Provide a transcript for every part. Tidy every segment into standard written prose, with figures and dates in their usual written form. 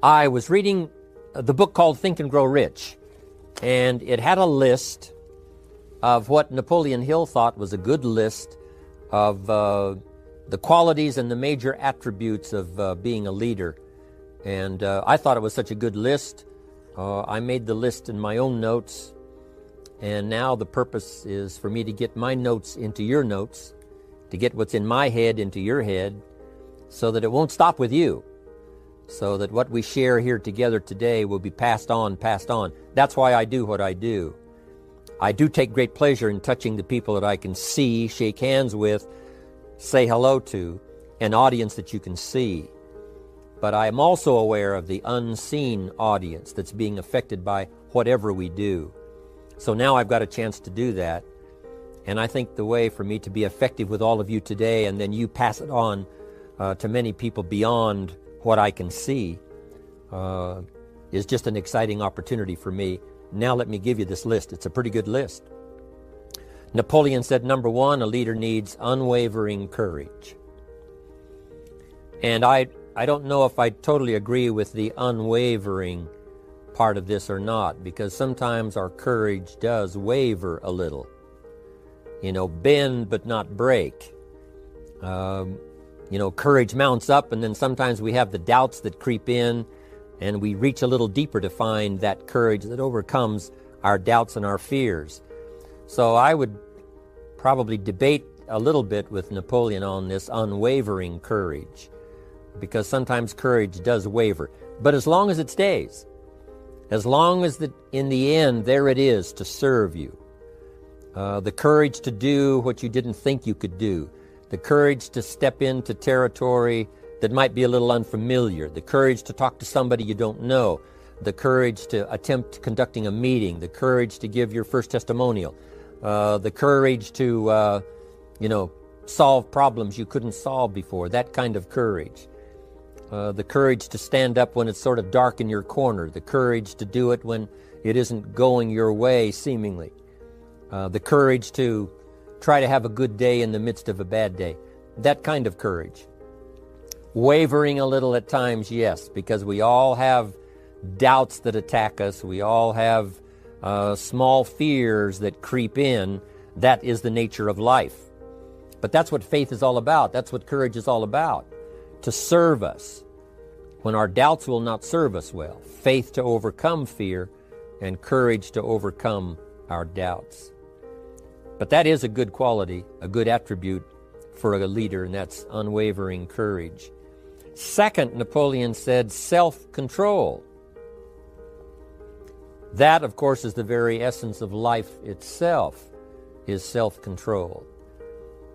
I was reading the book called Think and Grow Rich, and it had a list of what Napoleon Hill thought was a good list of the qualities and the major attributes of being a leader. And I thought it was such a good list. I made the list in my own notes, and now the purpose is for me to get my notes into your notes, to get what's in my head into your head, so that it won't stop with you, so that what we share here together today will be passed on, passed on. That's why I do what I do. I do take great pleasure in touching the people that I can see, shake hands with, say hello to, an audience that you can see. But I am also aware of the unseen audience that's being affected by whatever we do. So now I've got a chance to do that. And I think the way for me to be effective with all of you today, and then you pass it on to many people beyond what I can see, is just an exciting opportunity for me. Now let me give you this list. It's a pretty good list. Napoleon said, number one, a leader needs unwavering courage. And I don't know if I totally agree with the unwavering part of this or not, because sometimes our courage does waver a little. Bend but not break. Courage mounts up, and then sometimes we have the doubts that creep in, and we reach a little deeper to find that courage that overcomes our doubts and our fears. So I would probably debate a little bit with Napoleon on this unwavering courage, because sometimes courage does waver. But as long as it stays, as long as in the end there it is to serve you, the courage to do what you didn't think you could do, the courage to step into territory that might be a little unfamiliar, the courage to talk to somebody you don't know, the courage to attempt conducting a meeting, the courage to give your first testimonial, the courage to, solve problems you couldn't solve before, that kind of courage. The courage to stand up when it's sort of dark in your corner, the courage to do it when it isn't going your way, seemingly. The courage to try to have a good day in the midst of a bad day. That kind of courage. Wavering a little at times, yes, because we all have doubts that attack us. We all have small fears that creep in. That is the nature of life. But that's what faith is all about. That's what courage is all about. To serve us when our doubts will not serve us well. Faith to overcome fear, and courage to overcome our doubts. But that is a good quality, a good attribute for a leader, and that's unwavering courage. Second, Napoleon said self-control. That, of course, is the very essence of life itself, is self-control.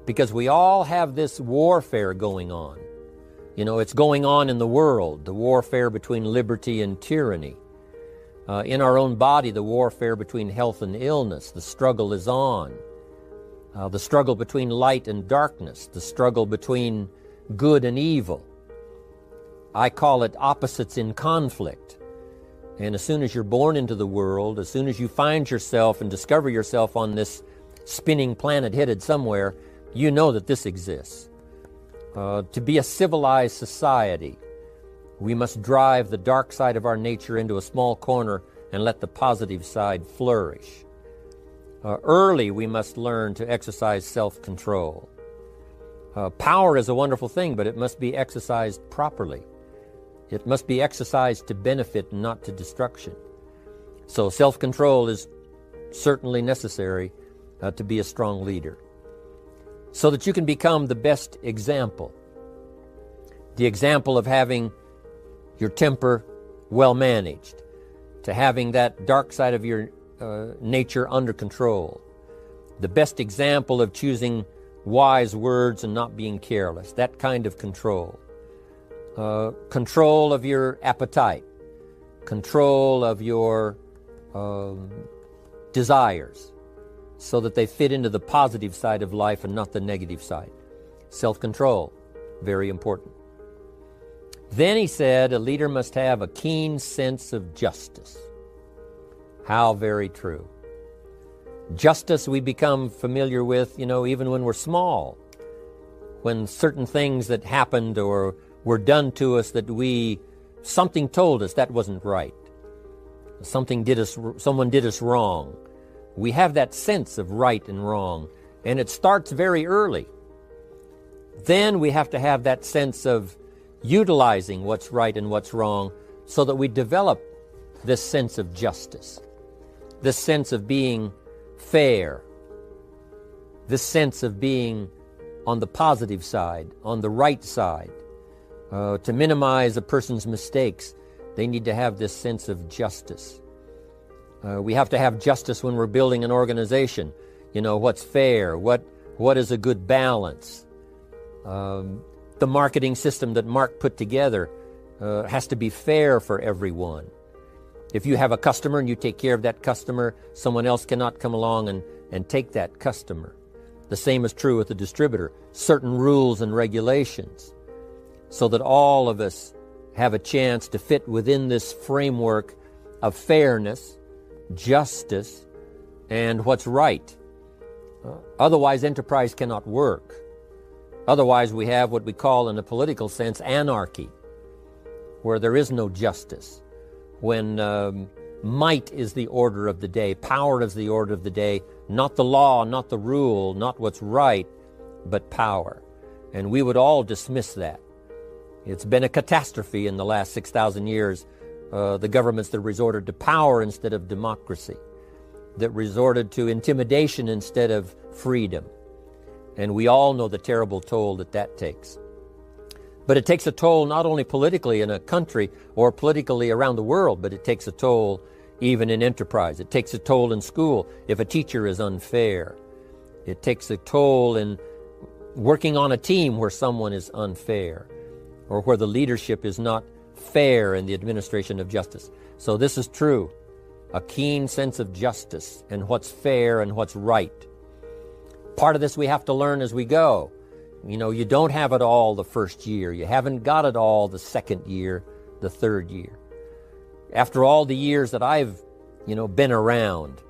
Because we all have this warfare going on. It's going on in the world, the warfare between liberty and tyranny. In our own body, the warfare between health and illness. The struggle is on. The struggle between light and darkness. The struggle between good and evil. I call it opposites in conflict. And as soon as you're born into the world, as soon as you find yourself and discover yourself on this spinning planet headed somewhere, you know that this exists. To be a civilized society, we must drive the dark side of our nature into a small corner and let the positive side flourish. Early, we must learn to exercise self-control. Power is a wonderful thing, but it must be exercised properly. It must be exercised to benefit and not to destruction. So self-control is certainly necessary to be a strong leader, so that you can become the best example. The example of having your temper well managed, to having that dark side of your nature under control. The best example of choosing wise words and not being careless, that kind of control. Control of your appetite, control of your desires, so that they fit into the positive side of life and not the negative side. Self-control, very important. Then he said, a leader must have a keen sense of justice. How very true. Justice we become familiar with, even when we're small. When certain things that happened or were done to us that we something told us that wasn't right. Someone did us wrong. We have that sense of right and wrong, and it starts very early. Then we have to have that sense of utilizing what's right and what's wrong so that we develop this sense of justice, this sense of being fair, this sense of being on the positive side, on the right side. To minimize a person's mistakes, they need to have this sense of justice. We have to have justice when we're building an organization. You know, what's fair, what is a good balance. The marketing system that Mark put together has to be fair for everyone. If you have a customer and you take care of that customer, someone else cannot come along and take that customer. The same is true with the distributor. Certain rules and regulations so that all of us have a chance to fit within this framework of fairness, justice, and what's right. Otherwise, enterprise cannot work. Otherwise, we have what we call, in a political sense, anarchy, where there is no justice. When might is the order of the day, power is the order of the day, not the law, not the rule, not what's right, but power. And we would all dismiss that. It's been a catastrophe in the last 6,000 years, the governments that resorted to power instead of democracy, that resorted to intimidation instead of freedom. And we all know the terrible toll that takes. But it takes a toll not only politically in a country or politically around the world, but it takes a toll even in enterprise. It takes a toll in school if a teacher is unfair. It takes a toll in working on a team where someone is unfair or where the leadership is not fair in the administration of justice. So this is true, a keen sense of justice and what's fair and what's right. Part of this we have to learn as we go. You know, you don't have it all the first year. You haven't got it all the second year, the third year. After all the years that I've, been around,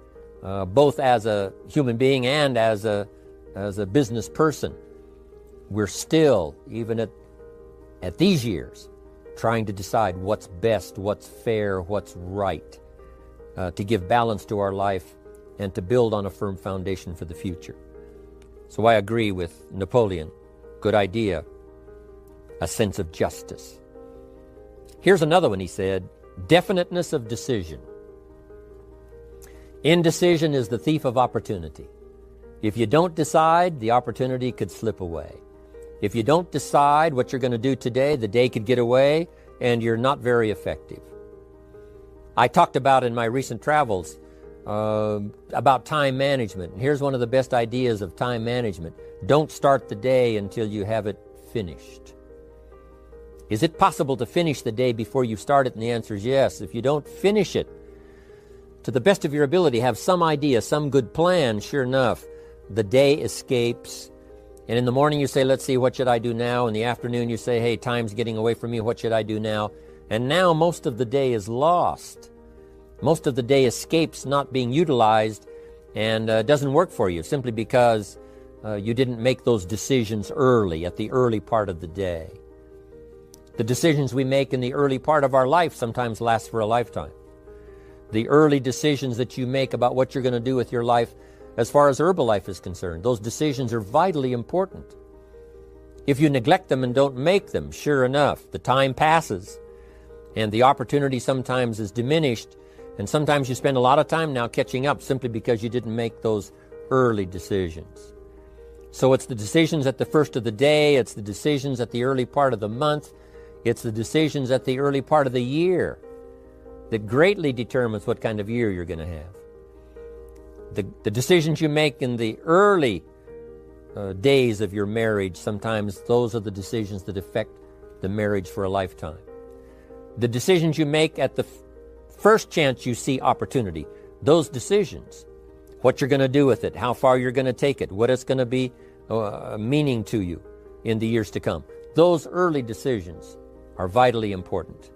both as a human being and as a business person, we're still, even at these years, trying to decide what's best, what's fair, what's right, to give balance to our life and to build on a firm foundation for the future. So I agree with Napoleon. Good idea. A sense of justice. Here's another one, he said. Definiteness of decision. Indecision is the thief of opportunity. If you don't decide, the opportunity could slip away. If you don't decide what you're going to do today, the day could get away and you're not very effective. I talked about in my recent travels about time management. And here's one of the best ideas of time management. Don't start the day until you have it finished. Is it possible to finish the day before you start it? And the answer is yes. If you don't finish it to the best of your ability, have some idea, some good plan, sure enough, the day escapes. And in the morning you say, let's see, what should I do now? In the afternoon you say, hey, time's getting away from me, what should I do now? And now most of the day is lost. Most of the day escapes not being utilized and doesn't work for you simply because you didn't make those decisions early, at the early part of the day. The decisions we make in the early part of our life sometimes last for a lifetime. The early decisions that you make about what you're going to do with your life as far as Herbalife is concerned, those decisions are vitally important. If you neglect them and don't make them, sure enough, the time passes and the opportunity sometimes is diminished. And sometimes you spend a lot of time now catching up simply because you didn't make those early decisions. So it's the decisions at the first of the day, it's the decisions at the early part of the month, it's the decisions at the early part of the year that greatly determines what kind of year you're going to have. The decisions you make in the early days of your marriage, sometimes those are the decisions that affect the marriage for a lifetime. The decisions you make at the first chance you see opportunity, those decisions, what you're going to do with it, how far you're going to take it, what it's going to be meaning to you in the years to come. Those early decisions are vitally important.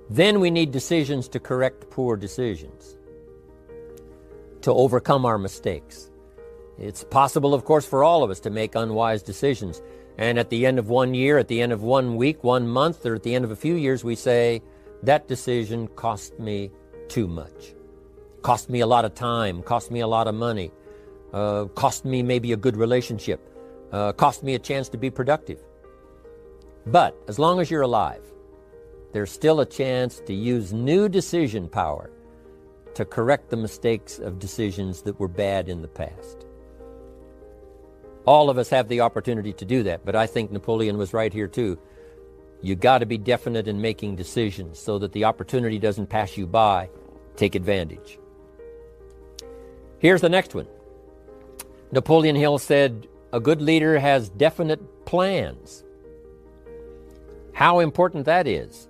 Then we need decisions to correct poor decisions, to overcome our mistakes. It's possible, of course, for all of us to make unwise decisions. And at the end of 1 year, at the end of 1 week, 1 month, or at the end of a few years, we say, that decision cost me too much. Cost me a lot of time, cost me a lot of money, cost me maybe a good relationship, cost me a chance to be productive. But as long as you're alive, there's still a chance to use new decision power to correct the mistakes of decisions that were bad in the past. All of us have the opportunity to do that, but I think Napoleon was right here too. You got to be definite in making decisions so that the opportunity doesn't pass you by. Take advantage. Here's the next one. Napoleon Hill said, a good leader has definite plans. How important that is.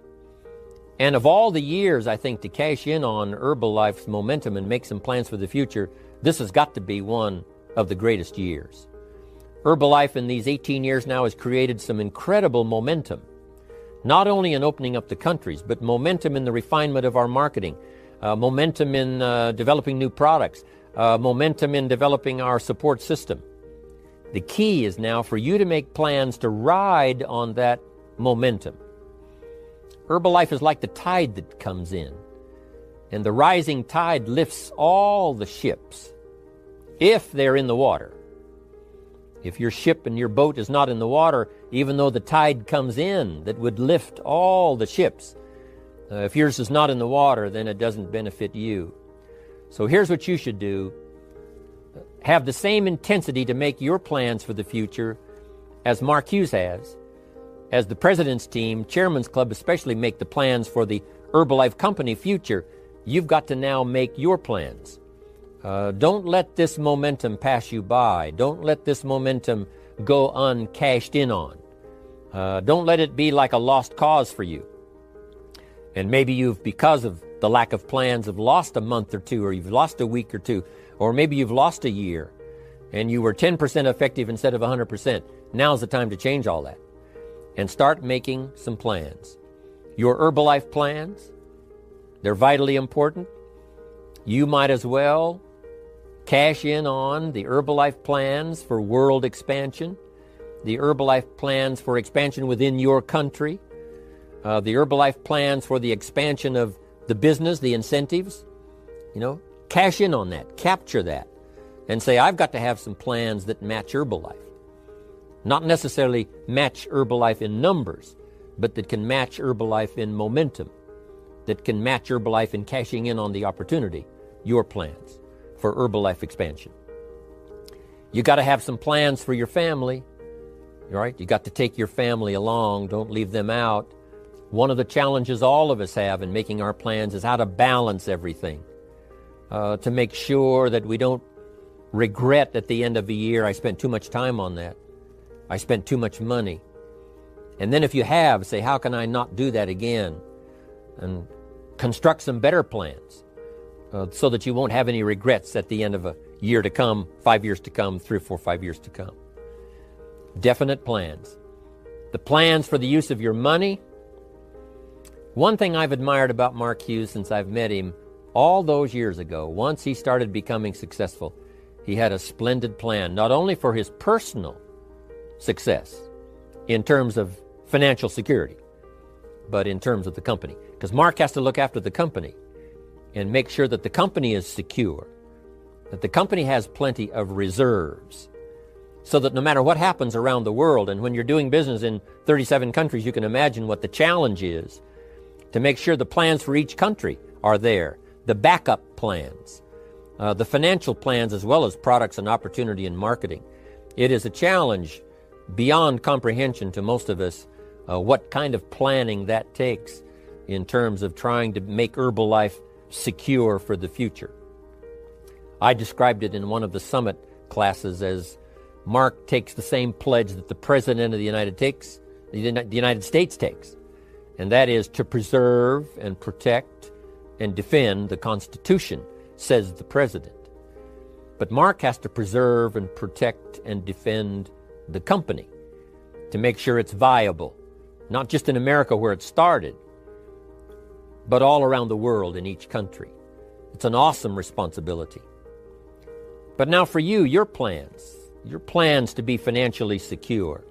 And of all the years, I think, to cash in on Herbalife's momentum and make some plans for the future, this has got to be one of the greatest years. Herbalife in these 18 years now has created some incredible momentum, not only in opening up the countries, but momentum in the refinement of our marketing, momentum in developing new products, momentum in developing our support system. The key is now for you to make plans to ride on that momentum. Herbalife is like the tide that comes in, and the rising tide lifts all the ships, if they're in the water. If your ship and your boat is not in the water, even though the tide comes in that would lift all the ships, if yours is not in the water, then it doesn't benefit you. So here's what you should do. Have the same intensity to make your plans for the future as Mark Hughes has. As the President's team, Chairman's Club especially, make the plans for the Herbalife Company future, you've got to now make your plans. Don't let this momentum pass you by. Don't let this momentum go uncashed in on. Don't let it be like a lost cause for you. And maybe you've, because of the lack of plans, have lost a month or two, or you've lost a week or two, or maybe you've lost a year, and you were 10% effective instead of 100%. Now's the time to change all that and start making some plans. Your Herbalife plans, they're vitally important. You might as well cash in on the Herbalife plans for world expansion, the Herbalife plans for expansion within your country, the Herbalife plans for the expansion of the business, the incentives. Cash in on that, capture that, and say, I've got to have some plans that match Herbalife. Not necessarily match Herbalife in numbers, but that can match Herbalife in momentum, that can match Herbalife in cashing in on the opportunity, your plans for Herbalife expansion. You got to have some plans for your family, right? You got to take your family along. Don't leave them out. One of the challenges all of us have in making our plans is how to balance everything, to make sure that we don't regret at the end of the year, I spent too much time on that. I spent too much money. And then if you have, say, how can I not do that again? And construct some better plans so that you won't have any regrets at the end of a year to come, 5 years to come, 3 or 4, 5 years to come. Definite plans. The plans for the use of your money. One thing I've admired about Mark Hughes since I've met him all those years ago, once he started becoming successful, he had a splendid plan, not only for his personal success in terms of financial security, but in terms of the company. Because Mark has to look after the company and make sure that the company is secure, that the company has plenty of reserves, so that no matter what happens around the world, and when you're doing business in 37 countries, you can imagine what the challenge is to make sure the plans for each country are there, the backup plans, the financial plans, as well as products and opportunity and marketing. It is a challenge beyond comprehension to most of us, what kind of planning that takes in terms of trying to make Herbalife secure for the future. I described it in one of the summit classes as Mark takes the same pledge that the President of the United States takes, and that is to preserve and protect and defend the Constitution, says the President. But Mark has to preserve and protect and defend the company to make sure it's viable, not just in America where it started, but all around the world in each country. It's an awesome responsibility. But now for you, your plans to be financially secure.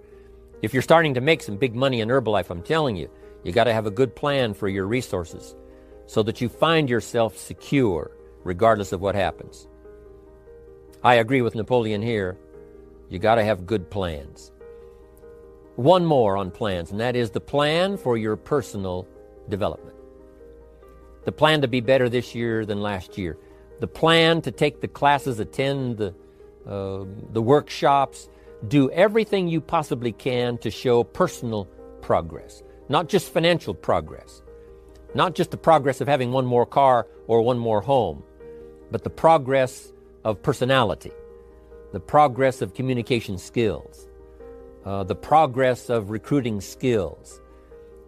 If you're starting to make some big money in Herbalife, I'm telling you, you got to have a good plan for your resources so that you find yourself secure regardless of what happens. I agree with Napoleon here. You got to have good plans. One more on plans, and that is the plan for your personal development. The plan to be better this year than last year. The plan to take the classes, attend the workshops, do everything you possibly can to show personal progress, not just financial progress, not just the progress of having one more car or one more home, but the progress of personality, the progress of communication skills, the progress of recruiting skills,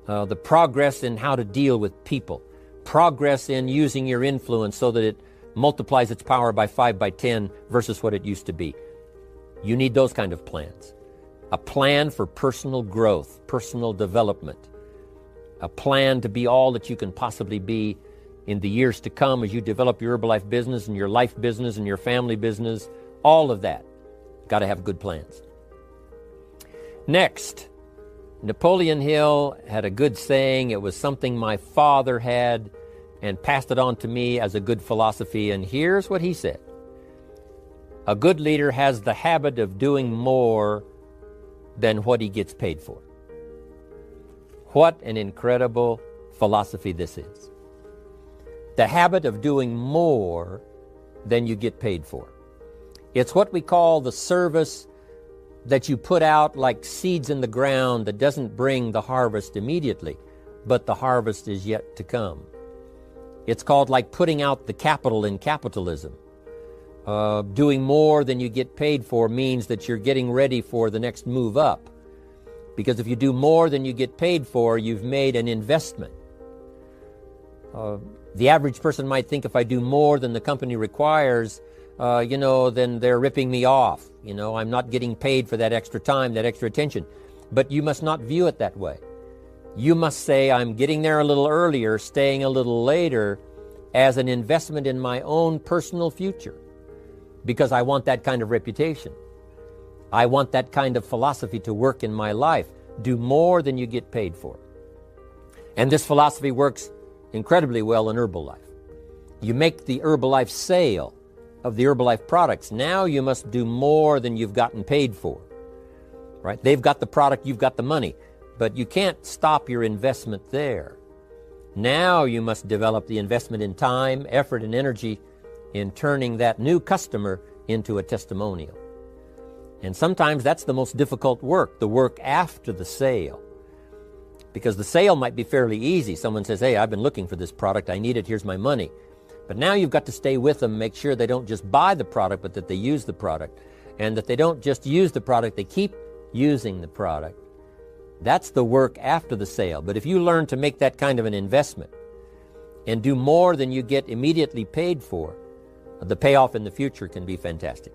the progress in how to deal with people, progress in using your influence so that it multiplies its power by 5 by 10 versus what it used to be. You need those kind of plans. A plan for personal growth, personal development, a plan to be all that you can possibly be in the years to come as you develop your Herbalife business and your life business and your family business, all of that. Got to have good plans. Next, Napoleon Hill had a good saying. It was something my father had and passed it on to me as a good philosophy. And here's what he said. A good leader has the habit of doing more than what he gets paid for. What an incredible philosophy this is. The habit of doing more than you get paid for. It's what we call the service that you put out like seeds in the ground that doesn't bring the harvest immediately, but the harvest is yet to come. It's called like putting out the capital in capitalism. Doing more than you get paid for means that you're getting ready for the next move up. Because if you do more than you get paid for, you've made an investment. The average person might think if I do more than the company requires, then they're ripping me off. I'm not getting paid for that extra time, that extra attention. But you must not view it that way. You must say, I'm getting there a little earlier, staying a little later, as an investment in my own personal future. Because I want that kind of reputation. I want that kind of philosophy to work in my life. Do more than you get paid for. And this philosophy works incredibly well in Herbalife. You make the Herbalife sale of the Herbalife products. Now you must do more than you've gotten paid for. Right? They've got the product, you've got the money. But you can't stop your investment there. Now you must develop the investment in time, effort, and energy in turning that new customer into a testimonial. And sometimes that's the most difficult work, the work after the sale. Because the sale might be fairly easy. Someone says, hey, I've been looking for this product, I need it, here's my money. But now you've got to stay with them, make sure they don't just buy the product, but that they use the product. And that they don't just use the product, they keep using the product. That's the work after the sale. But if you learn to make that kind of an investment and do more than you get immediately paid for, the payoff in the future can be fantastic.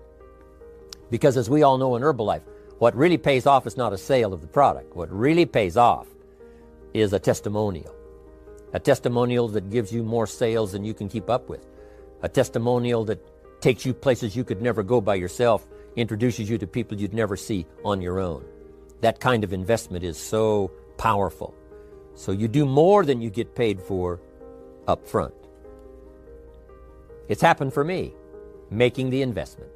Because as we all know in Herbalife, what really pays off is not a sale of the product. What really pays off is a testimonial. A testimonial that gives you more sales than you can keep up with. A testimonial that takes you places you could never go by yourself, introduces you to people you'd never see on your own. That kind of investment is so powerful. So you do more than you get paid for up front. It's happened for me, making the investment.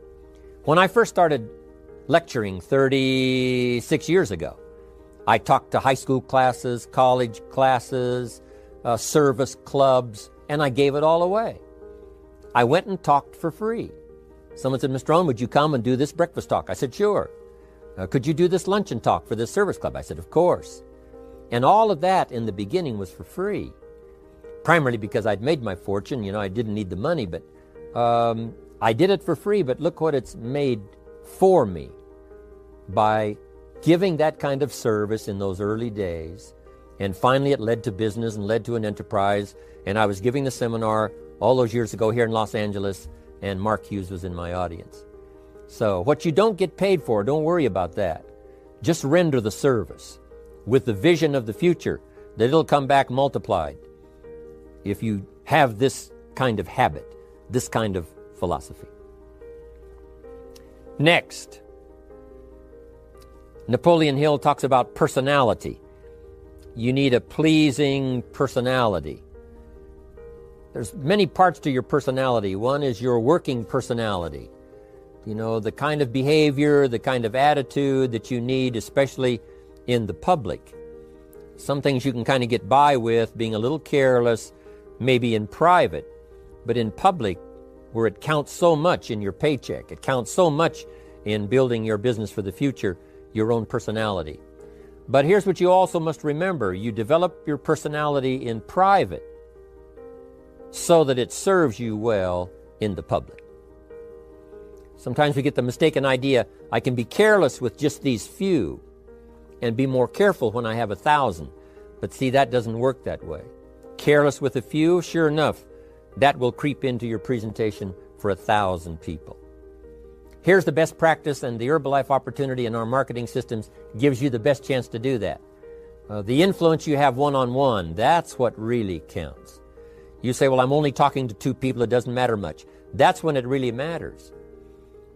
When I first started lecturing 36 years ago, I talked to high school classes, college classes, service clubs, and I gave it all away. I went and talked for free. Someone said, Mr. Rohn, would you come and do this breakfast talk? I said, sure. Could you do this luncheon talk for this service club? I said, of course. And all of that in the beginning was for free. Primarily because I'd made my fortune. I didn't need the money, but I did it for free. But look what it's made for me by giving that kind of service in those early days. And finally it led to business and led to an enterprise. And I was giving the seminar all those years ago here in Los Angeles, and Mark Hughes was in my audience. So what you don't get paid for, don't worry about that. Just render the service with the vision of the future that it'll come back multiplied if you have this kind of habit, this kind of philosophy. Next, Napoleon Hill talks about personality. You need a pleasing personality. There's many parts to your personality. One is your working personality. You know, the kind of behavior, the kind of attitude that you need, especially in the public. Some things you can kind of get by with being a little careless, maybe in private, but in public, where it counts so much in your paycheck, it counts so much in building your business for the future, your own personality. But here's what you also must remember. You develop your personality in private so that it serves you well in the public. Sometimes we get the mistaken idea, I can be careless with just these few and be more careful when I have 1,000. But see, that doesn't work that way. Careless with a few, sure enough, that will creep into your presentation for 1,000 people. Here's the best practice, and the Herbalife opportunity in our marketing systems gives you the best chance to do that. The influence you have one-on-one, that's what really counts. You say, well, I'm only talking to 2 people, it doesn't matter much. That's when it really matters.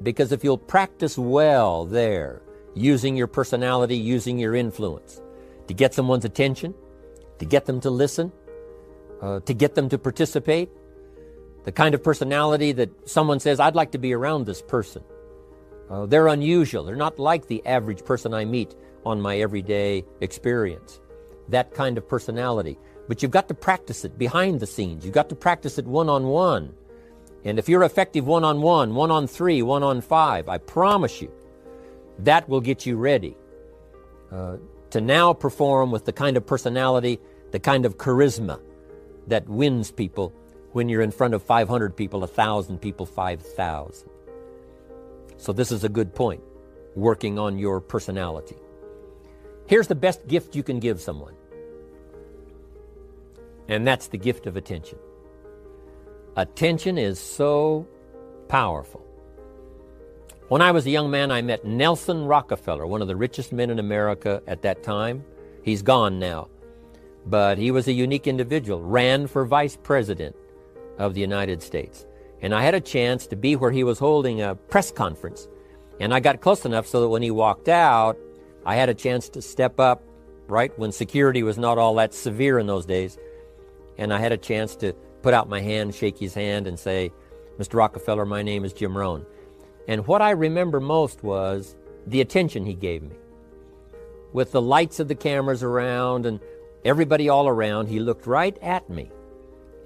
Because if you'll practice well there, using your personality, using your influence, to get someone's attention, to get them to listen, to get them to participate, the kind of personality that someone says, I'd like to be around this person. They're unusual. They're not like the average person I meet on my everyday experience. That kind of personality. But you've got to practice it behind the scenes. You've got to practice it one-on-one. And if you're effective one-on-one, 1-on-3, 1-on-5, I promise you, that will get you ready to now perform with the kind of personality, the kind of charisma that wins people when you're in front of 500 people, 1,000 people, 5,000. So this is a good point, working on your personality. Here's the best gift you can give someone, and that's the gift of attention. Attention is so powerful. When I was a young man, I met Nelson Rockefeller, one of the richest men in America at that time. He's gone now, but he was a unique individual, ran for vice president of the United States. And I had a chance to be where he was holding a press conference. And I got close enough so that when he walked out, I had a chance to step up, right, when security was not all that severe in those days. And I had a chance to put out my hand, shake his hand, and say, Mr. Rockefeller, my name is Jim Rohn. And what I remember most was the attention he gave me. With the lights of the cameras around and everybody all around, he looked right at me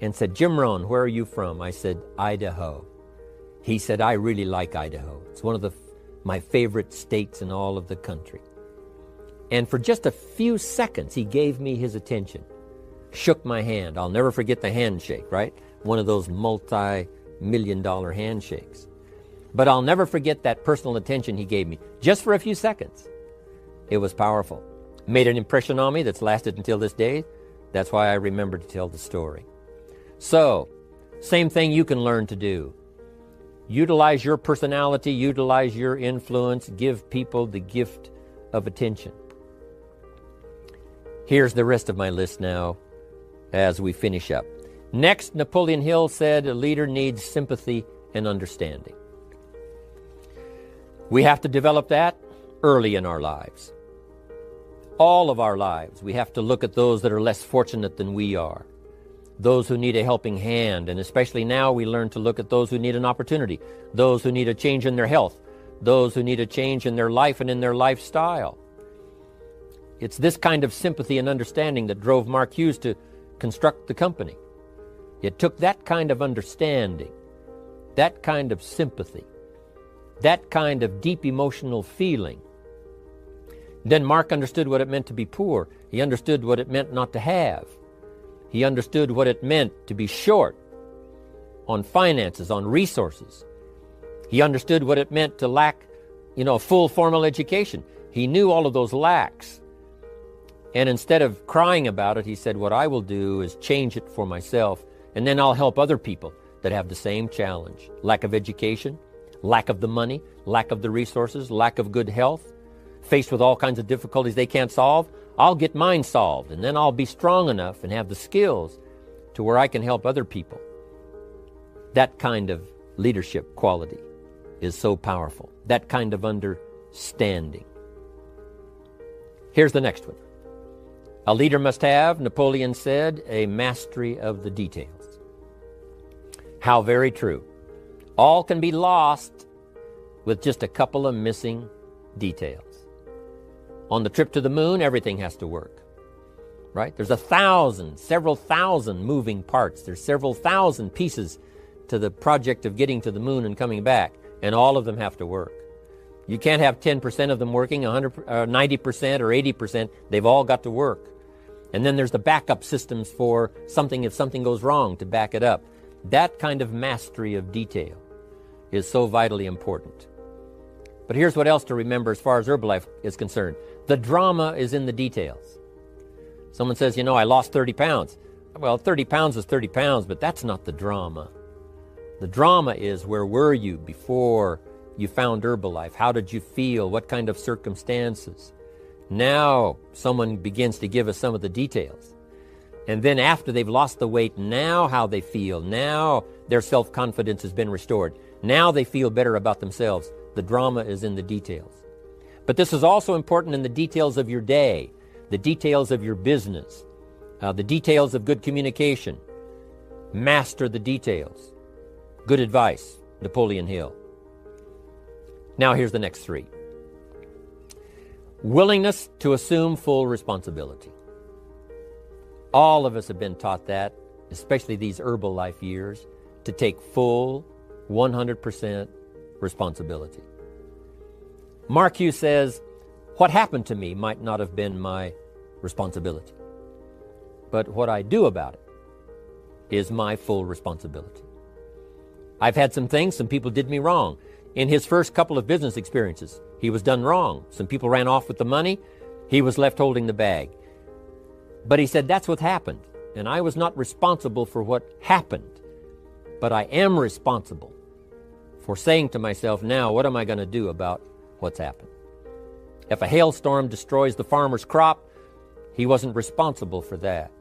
and said, Jim Rohn, where are you from? I said, Idaho. He said, I really like Idaho. It's one of my favorite states in all of the country. And for just a few seconds, he gave me his attention, shook my hand. I'll never forget the handshake, right? One of those multi-million-dollar handshakes. But I'll never forget that personal attention he gave me, just for a few seconds. It was powerful. Made an impression on me that's lasted until this day. That's why I remember to tell the story. So, same thing you can learn to do. Utilize your personality, utilize your influence, give people the gift of attention. Here's the rest of my list now as we finish up. Next, Napoleon Hill said a leader needs sympathy and understanding. We have to develop that early in our lives. All of our lives, we have to look at those that are less fortunate than we are. Those who need a helping hand, and especially now we learn to look at those who need an opportunity, those who need a change in their health, those who need a change in their life and in their lifestyle. It's this kind of sympathy and understanding that drove Mark Hughes to construct the company. It took that kind of understanding, that kind of sympathy, that kind of deep emotional feeling. Then Mark understood what it meant to be poor. He understood what it meant not to have. He understood what it meant to be short on finances, on resources. He understood what it meant to lack, a full formal education. He knew all of those lacks. And instead of crying about it, he said, what I will do is change it for myself, and then I'll help other people that have the same challenge. Lack of education, lack of the money, lack of the resources, lack of good health, faced with all kinds of difficulties they can't solve. I'll get mine solved, and then I'll be strong enough and have the skills to where I can help other people. That kind of leadership quality is so powerful. That kind of understanding. Here's the next one. A leader must have, Napoleon said, a mastery of the details. How very true. All can be lost with just a couple of missing details. On the trip to the moon, everything has to work, right? There's several thousand moving parts. There's several thousand pieces to the project of getting to the moon and coming back, and all of them have to work. You can't have 10% of them working, 90% or 80%. They've all got to work. And then there's the backup systems for something if something goes wrong to back it up. That kind of mastery of detail is so vitally important. But here's what else to remember as far as Herbalife is concerned. The drama is in the details. Someone says, I lost 30 pounds. Well, 30 pounds is 30 pounds, but that's not the drama. The drama is, where were you before you found Herbalife? How did you feel? What kind of circumstances? Now someone begins to give us some of the details. And then after they've lost the weight, now how they feel. Now their self-confidence has been restored. Now they feel better about themselves. The drama is in the details. But this is also important in the details of your day, the details of your business, the details of good communication. Master the details. Good advice, Napoleon Hill. Now here's the next three. Willingness to assume full responsibility. All of us have been taught that, especially these Herbalife years, to take full 100% responsibility. Mark Hughes says, what happened to me might not have been my responsibility, but what I do about it is my full responsibility. I've had some people did me wrong. In his first couple of business experiences, he was done wrong. Some people ran off with the money. He was left holding the bag. But he said, that's what happened. And I was not responsible for what happened. But I am responsible for saying to myself, now, what am I going to do about what's happened? If a hailstorm destroys the farmer's crop, he wasn't responsible for that.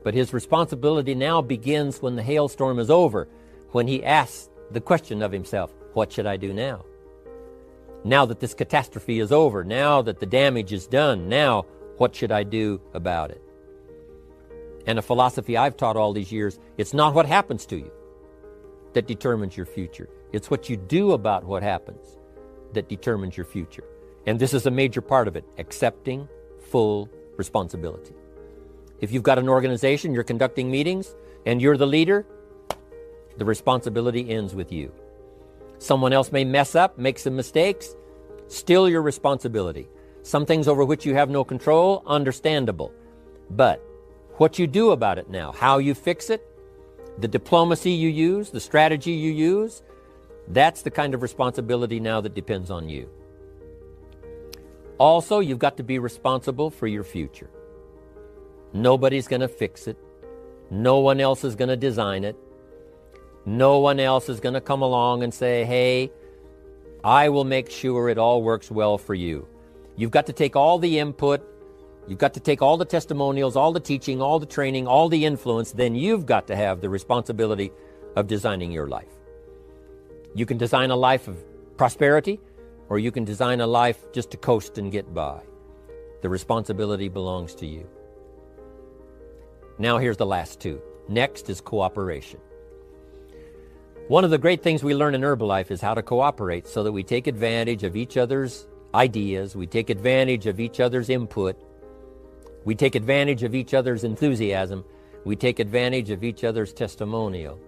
But his responsibility now begins when the hailstorm is over, when he asks the question of himself, what should I do now? Now that this catastrophe is over, now that the damage is done, now what should I do about it? And a philosophy I've taught all these years, it's not what happens to you that determines your future. It's what you do about what happens that determines your future. And this is a major part of it, accepting full responsibility. If you've got an organization, you're conducting meetings, and you're the leader, the responsibility ends with you. Someone else may mess up, make some mistakes, still your responsibility. Some things over which you have no control, understandable. But what you do about it now, how you fix it, the diplomacy you use, the strategy you use, that's the kind of responsibility now that depends on you. Also, you've got to be responsible for your future. Nobody's going to fix it. No one else is going to design it. No one else is going to come along and say, hey, I will make sure it all works well for you. You've got to take all the input. You've got to take all the testimonials, all the teaching, all the training, all the influence. Then you've got to have the responsibility of designing your life. You can design a life of prosperity, or you can design a life just to coast and get by. The responsibility belongs to you. Now here's the last two. Next is cooperation. One of the great things we learn in Herbalife is how to cooperate so that we take advantage of each other's ideas, we take advantage of each other's input, we take advantage of each other's enthusiasm, we take advantage of each other's testimonial,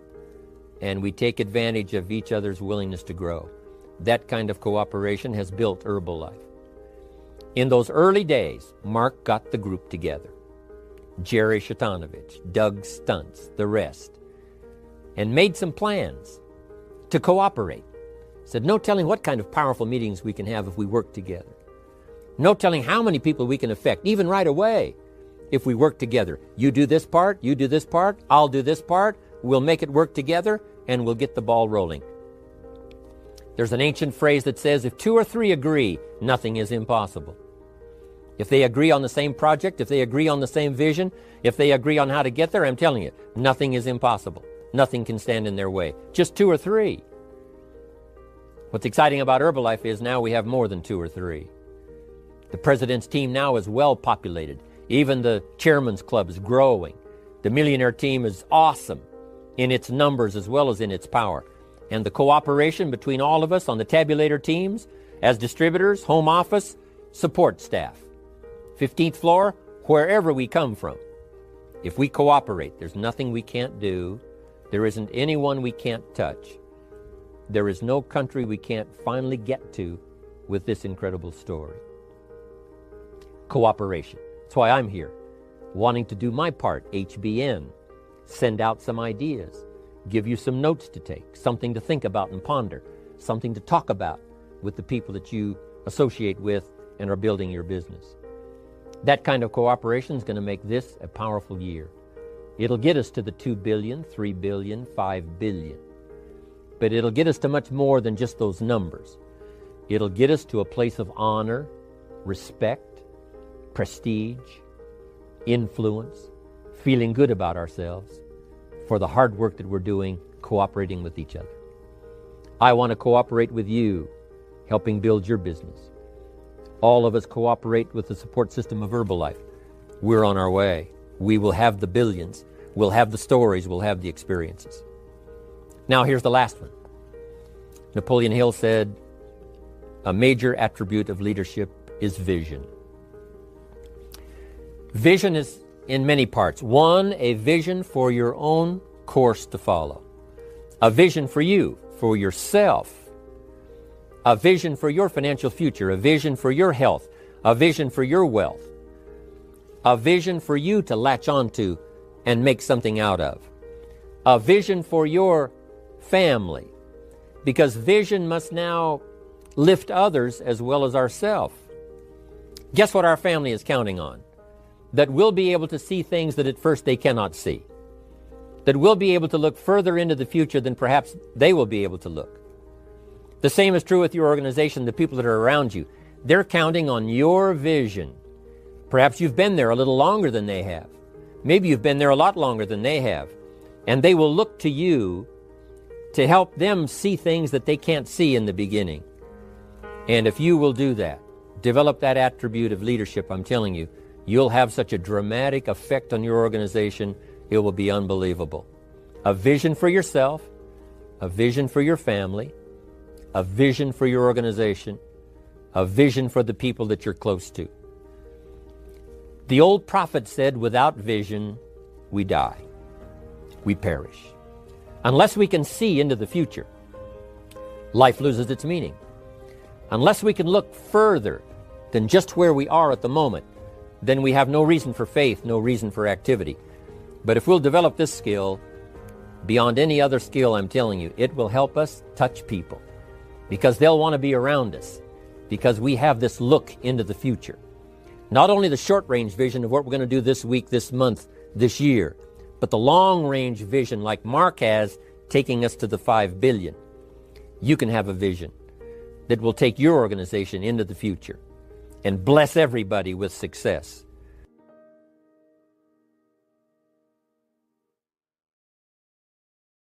and we take advantage of each other's willingness to grow. That kind of cooperation has built Herbalife. In those early days, Mark got the group together. Jerry Shatanovich, Doug Stuntz, the rest, and made some plans to cooperate. Said, no telling what kind of powerful meetings we can have if we work together. No telling how many people we can affect, even right away, if we work together. You do this part, you do this part, I'll do this part, we'll make it work together, and we'll get the ball rolling. There's an ancient phrase that says, if two or three agree, nothing is impossible. If they agree on the same project, if they agree on the same vision, if they agree on how to get there, I'm telling you, nothing is impossible. Nothing can stand in their way. Just two or three. What's exciting about Herbalife is now we have more than two or three. The president's team now is well populated. Even the chairman's club is growing. The millionaire team is awesome in its numbers as well as in its power. And the cooperation between all of us on the tabulator teams, as distributors, home office, support staff, 15th floor, wherever we come from. If we cooperate, there's nothing we can't do. There isn't anyone we can't touch. There is no country we can't finally get to with this incredible story. Cooperation. That's why I'm here, wanting to do my part, HBN, send out some ideas, give you some notes to take, something to think about and ponder, something to talk about with the people that you associate with and are building your business. That kind of cooperation is going to make this a powerful year. It'll get us to the 2 billion, 3 billion, 5 billion. But it'll get us to much more than just those numbers. It'll get us to a place of honor, respect, prestige, influence, feeling good about ourselves for the hard work that we're doing, cooperating with each other. I want to cooperate with you, helping build your business. All of us cooperate with the support system of Herbalife. We're on our way. We will have the billions. We'll have the stories. We'll have the experiences. Now here's the last one. Napoleon Hill said, a major attribute of leadership is vision. Vision is in many parts. One, a vision for your own course to follow. A vision for you, for yourself. A vision for your financial future. A vision for your health. A vision for your wealth. A vision for you to latch onto and make something out of. A vision for your family. Because vision must now lift others as well as ourselves. Guess what our family is counting on? That we'll be able to see things that at first they cannot see. That we'll be able to look further into the future than perhaps they will be able to look. The same is true with your organization, the people that are around you. They're counting on your vision. Perhaps you've been there a little longer than they have. Maybe you've been there a lot longer than they have. And they will look to you to help them see things that they can't see in the beginning. And if you will do that, develop that attribute of leadership, I'm telling you, you'll have such a dramatic effect on your organization, it will be unbelievable. A vision for yourself, a vision for your family, a vision for your organization, a vision for the people that you're close to. The old prophet said, without vision, we die. We perish. Unless we can see into the future, life loses its meaning. Unless we can look further than just where we are at the moment, then we have no reason for faith, no reason for activity. But if we'll develop this skill, beyond any other skill, I'm telling you, it will help us touch people because they'll want to be around us because we have this look into the future. Not only the short-range vision of what we're going to do this week, this month, this year, but the long-range vision like Mark has, taking us to the 5 billion. You can have a vision that will take your organization into the future and bless everybody with success.